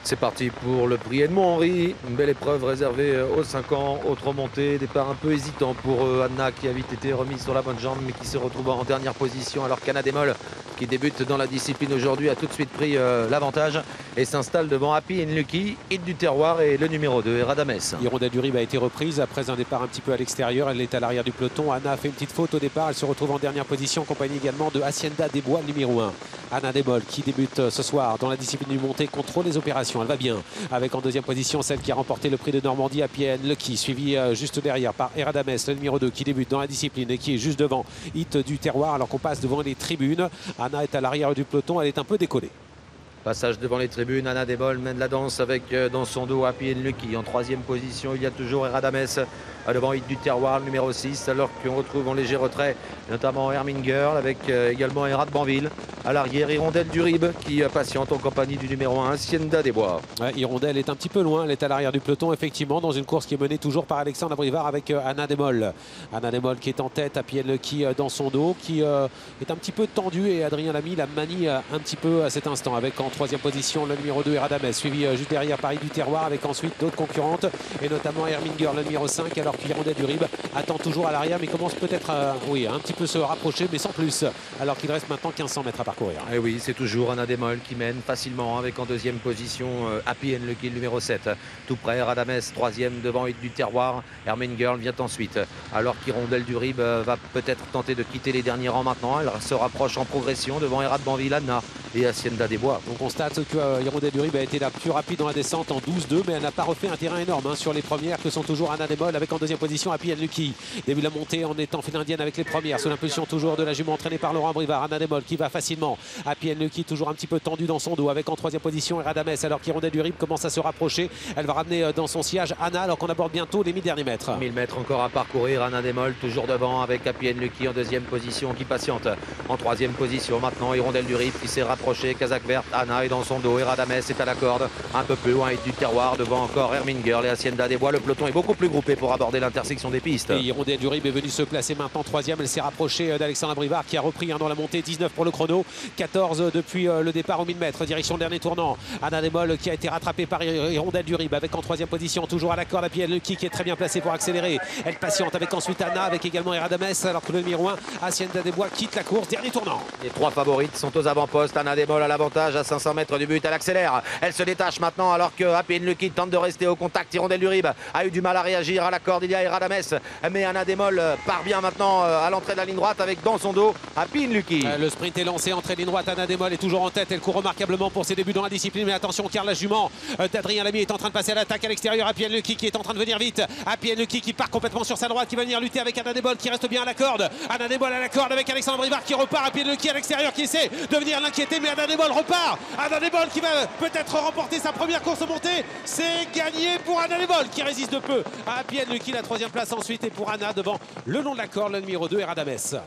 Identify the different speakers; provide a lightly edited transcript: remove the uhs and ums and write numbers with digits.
Speaker 1: C'est parti pour le prix Edmond-Henri. Une belle épreuve réservée aux 5 ans. Autre montée, départ un peu hésitant pour Anna qui a vite été remise sur la bonne jambe mais qui se retrouve en dernière position alors qu'Anna Demol qui débute dans la discipline aujourd'hui a tout de suite pris l'avantage et s'installe devant Happy and Lucky, Hit du Terroir et le numéro 2 Radames.
Speaker 2: Hirondelle du Rib a été reprise après un départ un petit peu à l'extérieur. Elle est à l'arrière du peloton. Anna a fait une petite faute au départ. Elle se retrouve en dernière position, accompagnée également de Hacienda des Bois, numéro 1. Anna Demol qui débute ce soir dans la discipline du montée, contrôle les opérations. Elle va bien avec en deuxième position celle qui a remporté le prix de Normandie, Happy and Lucky, suivi juste derrière par Radames, le numéro 2 qui débute dans la discipline et qui est juste devant Hit du Terroir alors qu'on passe devant les tribunes. Anna est à l'arrière du peloton, elle est un peu décollée.
Speaker 1: Passage devant les tribunes, Anna Demol mène la danse avec dans son dos Happy and Lucky. En troisième position, il y a toujours Radames devant Hit du Terroir, le numéro 6, alors qu'on retrouve en léger retrait notamment Hermine Girl avec également Hérat de Banville. À l'arrière, Hirondelle du Rib qui patiente en compagnie du numéro 1, Hacienda des Bois.
Speaker 2: Ouais, Hirondelle est un petit peu loin, elle est à l'arrière du peloton effectivement dans une course qui est menée toujours par Alexandre Abrivard avec Anna Demol. Anna Demol qui est en tête, Happy and Lucky dans son dos, qui est un petit peu tendu et Adrien Lamy la manie un petit peu à cet instant avec en troisième position le numéro 2 Radames, suivi juste derrière Paris du Terroir avec ensuite d'autres concurrentes et notamment Hermine Girl, le numéro 5, alors que Hirondelle du Rib attend toujours à l'arrière mais commence peut-être oui, un petit peu se rapprocher mais sans plus, alors qu'il reste maintenant 1500 mètres à parcourir.
Speaker 1: Et oui, c'est toujours Anna Demol qui mène facilement avec en deuxième position Happy and Lucky, le numéro 7. Tout près, Radames, troisième devant Hit du Terroir. Hermine Girl vient ensuite. Alors qu'Hirondelle du Rib va peut-être tenter de quitter les derniers rangs maintenant. Elle se rapproche en progression devant Hérat de Banville, Anna et Hacienda des Bois.
Speaker 2: On constate que Hirondelle du Rib a été la plus rapide dans la descente en 12-2, mais elle n'a pas refait un terrain énorme sur les premières que sont toujours Anna Demol avec en deuxième position Happy and Lucky. Début de la montée en étant file indienne avec les premières sous l'impulsion toujours de la jument entraînée par Laurent Brivard. Anna Demol qui va facilement. Happy and Lucky toujours un petit peu tendu dans son dos avec en troisième position Radames alors qu'Hirondelle du Rib commence à se rapprocher. Elle va ramener dans son sillage Anna alors qu'on aborde bientôt les 1000 derniers mètres.
Speaker 1: 1000 mètres encore à parcourir. Anna Demol toujours devant avec Happy and Lucky en deuxième position qui patiente. En troisième position maintenant Hirondelle du Rib qui s'est rapproché. Casaque verte, Anna est dans son dos et Radames est à la corde. Un peu plus loin Hit du Terroir devant encore Hermine Girl et Hacienda des Bois. Le peloton est beaucoup plus groupé pour aborder l'intersection des pistes.
Speaker 2: Et Hirondelle du Rib est venue se placer maintenant troisième. Elle s'est rapprochée d'Alexandre Abrivard qui a repris dans la montée, 19 pour le chrono, 14 depuis le départ au 1000 mètres, direction le dernier tournant. Anna Demol qui a été rattrapée par Hirondelle du Rib avec en troisième position toujours à la corde Happy and Lucky qui est très bien placé pour accélérer. Elle patiente avec ensuite Anna avec également Radames alors que le numéro 1 Hacienda des Bois quitte la course, dernier tournant.
Speaker 1: Les trois favorites sont aux avant-postes. Anna Demol à l'avantage à 500 mètres du but, elle accélère, elle se détache maintenant alors que Happy and Lucky tente de rester au contact. Hirondelle du Rib a eu du mal à réagir. À la corde il y a Radames mais Anna Demol part bien maintenant à l'entrée de la ligne droite avec dans son dos Happy and Lucky.
Speaker 2: Le sprint est lancé, entrée de ligne droite. Anna Demol est toujours en tête, elle court remarquablement pour ses débuts dans la discipline, mais attention car la jument d'Adrien Lamy est en train de passer à l'attaque à l'extérieur. Happy and Lucky qui est en train de venir vite, Happy and Lucky qui part complètement sur sa droite, qui va venir lutter avec Anna Demol qui reste bien à la corde. Anna Demol à la corde avec Alexandre Brivard qui repart, Happy and Lucky à l'extérieur qui essaie de venir l'inquiéter, mais Anna Demol repart. Anna Demol qui va peut-être remporter sa première course montée, c'est gagné pour Anna Demol qui résiste de peu à Happy and Lucky. La troisième place ensuite est pour Anna devant le long de la corde le numéro 2 Radames.